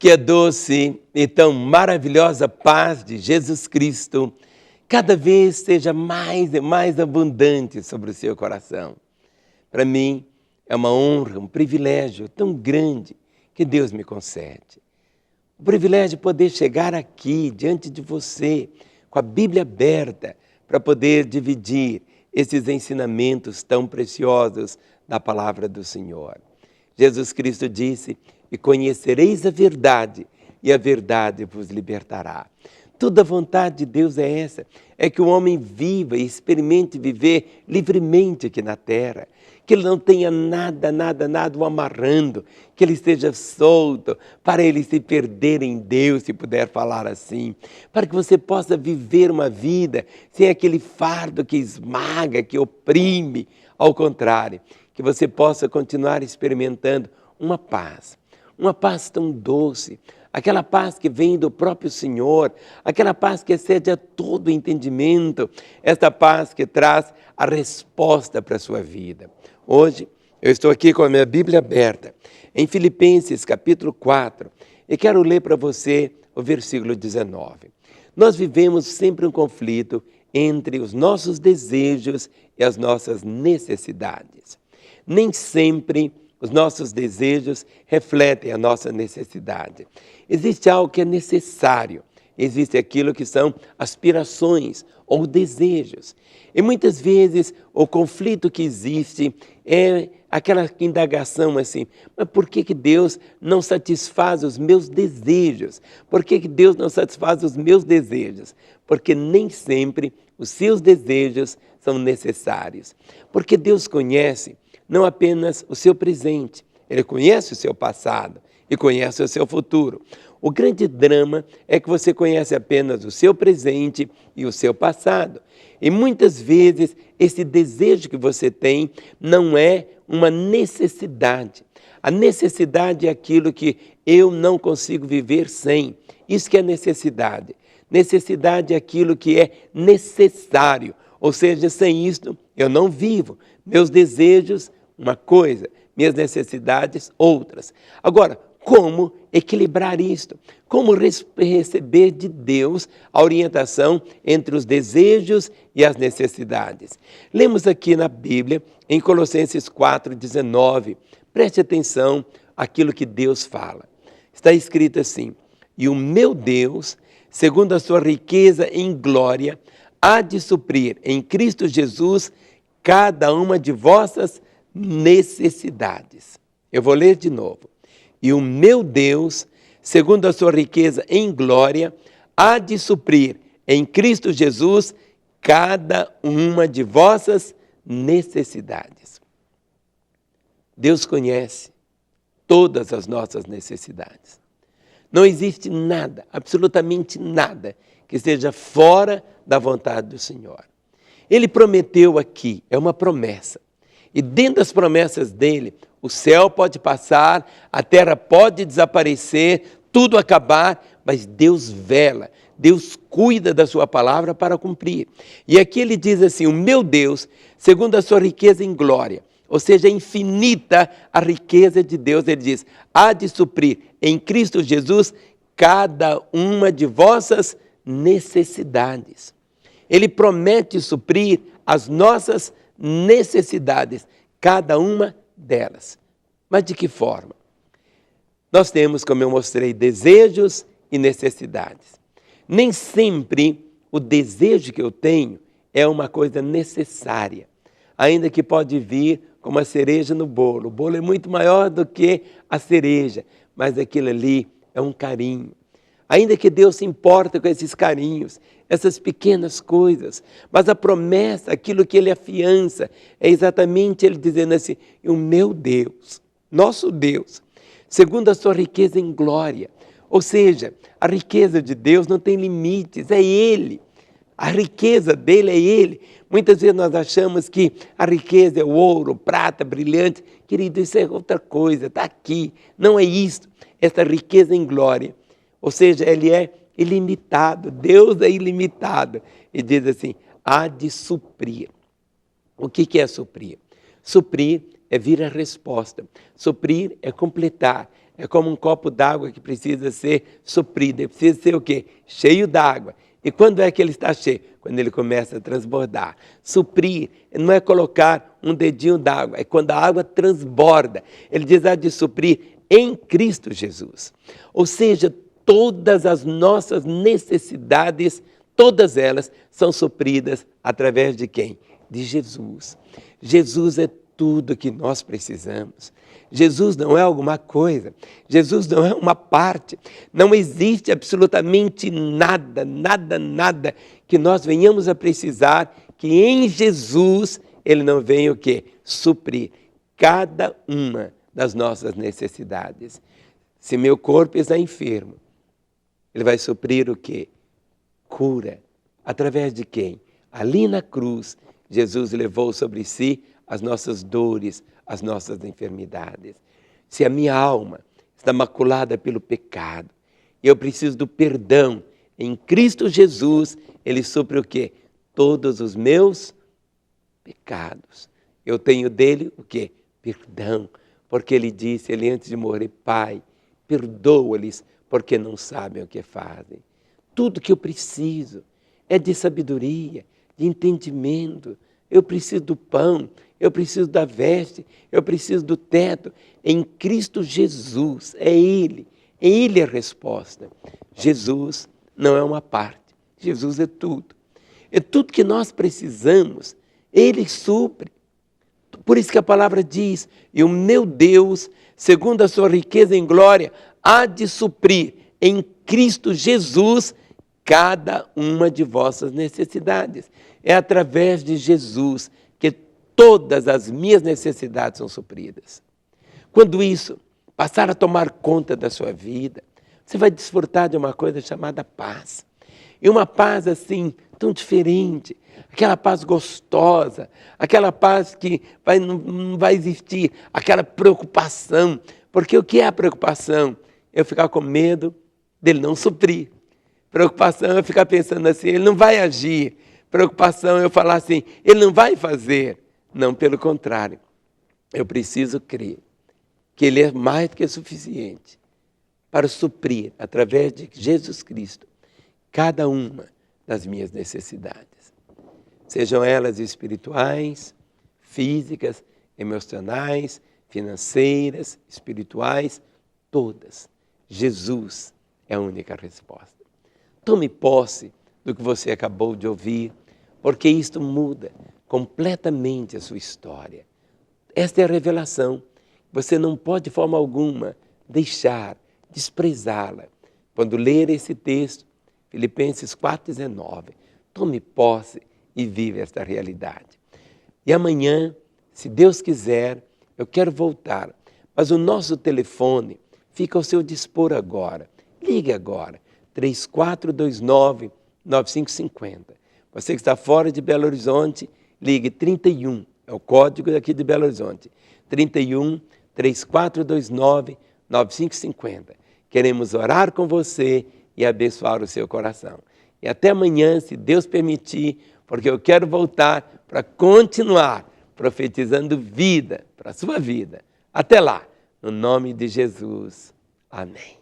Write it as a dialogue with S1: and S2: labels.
S1: Que a doce e tão maravilhosa paz de Jesus Cristo cada vez seja mais e mais abundante sobre o seu coração. Para mim é uma honra, um privilégio tão grande que Deus me concede. O privilégio de poder chegar aqui diante de você com a Bíblia aberta para poder dividir esses ensinamentos tão preciosos da palavra do Senhor. Jesus Cristo disse: e conhecereis a verdade, e a verdade vos libertará. Toda a vontade de Deus é essa, é que o homem viva e experimente viver livremente aqui na terra, que ele não tenha nada o amarrando, que ele esteja solto, para ele se perder em Deus, se puder falar assim, para que você possa viver uma vida sem aquele fardo que esmaga, que oprime, ao contrário, que você possa continuar experimentando uma paz tão doce, aquela paz que vem do próprio Senhor, aquela paz que excede a todo entendimento, esta paz que traz a resposta para a sua vida. Hoje eu estou aqui com a minha Bíblia aberta, em Filipenses capítulo 4, e quero ler para você o versículo 19. Nós vivemos sempre um conflito entre os nossos desejos e as nossas necessidades. Nem sempre os nossos desejos refletem a nossa necessidade. Existe algo que é necessário, existe aquilo que são aspirações ou desejos. E muitas vezes o conflito que existe é aquela indagação assim: mas por que Deus não satisfaz os meus desejos? Por que Deus não satisfaz os meus desejos? Porque nem sempre os seus desejos são necessários. Porque Deus conhece não apenas o seu presente, Ele conhece o seu passado e conhece o seu futuro. O grande drama é que você conhece apenas o seu presente e o seu passado. E muitas vezes esse desejo que você tem não é uma necessidade. A necessidade é aquilo que eu não consigo viver sem. Isso que é necessidade. Necessidade é aquilo que é necessário. Ou seja, sem isto eu não vivo. Meus desejos, uma coisa, minhas necessidades, outras. Agora, como equilibrar isto? Como receber de Deus a orientação entre os desejos e as necessidades? Lemos aqui na Bíblia, em Colossenses 4:19. Preste atenção àquilo que Deus fala. Está escrito assim: e o meu Deus, segundo a sua riqueza em glória, há de suprir em Cristo Jesus cada uma de vossas necessidades. Eu vou ler de novo. E o meu Deus, segundo a sua riqueza em glória, há de suprir em Cristo Jesus cada uma de vossas necessidades. Deus conhece todas as nossas necessidades. Não existe nada, absolutamente nada, que esteja fora da vontade do Senhor. Ele prometeu aqui, é uma promessa. E dentro das promessas dele, o céu pode passar, a terra pode desaparecer, tudo acabar, mas Deus vela, Deus cuida da sua palavra para cumprir. E aqui ele diz assim: o meu Deus, segundo a sua riqueza em glória, ou seja, infinita a riqueza de Deus, ele diz, há de suprir em Cristo Jesus cada uma de vossas necessidades. Ele promete suprir as nossas necessidades, cada uma delas. Mas de que forma? Nós temos, como eu mostrei, desejos e necessidades. Nem sempre o desejo que eu tenho é uma coisa necessária, ainda que pode vir como a cereja no bolo. O bolo é muito maior do que a cereja, mas aquilo ali é um carinho. Ainda que Deus se importa com esses carinhos, essas pequenas coisas, mas a promessa, aquilo que Ele afiança, é exatamente Ele dizendo assim: o meu Deus, nosso Deus, segundo a sua riqueza em glória. Ou seja, a riqueza de Deus não tem limites, é Ele. A riqueza dele é Ele. Muitas vezes nós achamos que a riqueza é o ouro, prata, brilhante. Querido, isso é outra coisa, está aqui. Não é isso. Essa riqueza em glória. Ou seja, Ele é ilimitado. Deus é ilimitado. E diz assim, há de suprir. O que é suprir? Suprir é vir a resposta. Suprir é completar. É como um copo d'água que precisa ser suprido. Ele precisa ser o quê? Cheio d'água. E quando é que ele está cheio? Quando ele começa a transbordar. Suprir não é colocar um dedinho d'água, é quando a água transborda. Ele diz de suprir em Cristo Jesus. Ou seja, todas as nossas necessidades, todas elas são supridas através de quem? De Jesus. Jesus é tudo que nós precisamos. Jesus não é alguma coisa, Jesus não é uma parte, não existe absolutamente nada, nada que nós venhamos a precisar, que em Jesus Ele não venha o quê? Suprir cada uma das nossas necessidades. Se meu corpo está enfermo, Ele vai suprir o quê? Cura. Através de quem? Ali na cruz, Jesus levou sobre si as nossas dores, as nossas enfermidades. Se a minha alma está maculada pelo pecado, e eu preciso do perdão, em Cristo Jesus, Ele supre o quê? Todos os meus pecados. Eu tenho dele o quê? Perdão. Porque Ele disse, Ele antes de morrer, Pai, perdoa-lhes, porque não sabem o que fazem. Tudo que eu preciso é de sabedoria, de entendimento. Eu preciso do pão, eu preciso da veste, eu preciso do teto. Em Cristo Jesus, é Ele a resposta. Jesus não é uma parte, Jesus é tudo. É tudo que nós precisamos, Ele supre. Por isso que a palavra diz, e o meu Deus, segundo a sua riqueza em glória, há de suprir em Cristo Jesus cada uma de vossas necessidades. É através de Jesus que todas as minhas necessidades são supridas. Quando isso passar a tomar conta da sua vida, você vai desfrutar de uma coisa chamada paz. E uma paz assim, tão diferente, aquela paz gostosa, aquela paz que não vai existir, aquela preocupação. Porque o que é a preocupação? Eu ficar com medo dele não suprir. Preocupação é eu ficar pensando assim, ele não vai agir. Preocupação é eu falar assim, ele não vai fazer. Não, pelo contrário, eu preciso crer que Ele é mais do que suficiente para suprir, através de Jesus Cristo, cada uma das minhas necessidades. Sejam elas espirituais, físicas, emocionais, financeiras, espirituais, todas. Jesus é a única resposta. Tome posse do que você acabou de ouvir, porque isto muda completamente a sua história. Esta é a revelação. Você não pode, de forma alguma, deixar, desprezá-la. Quando ler esse texto, Filipenses 4,19, tome posse e vive esta realidade. E amanhã, se Deus quiser, eu quero voltar, mas o nosso telefone fica ao seu dispor agora. Ligue agora, 3429-9550. Você que está fora de Belo Horizonte, ligue 31, é o código daqui de Belo Horizonte, 31-3429-9550. Queremos orar com você e abençoar o seu coração. E até amanhã, se Deus permitir, porque eu quero voltar para continuar profetizando vida para a sua vida. Até lá, no nome de Jesus. Amém.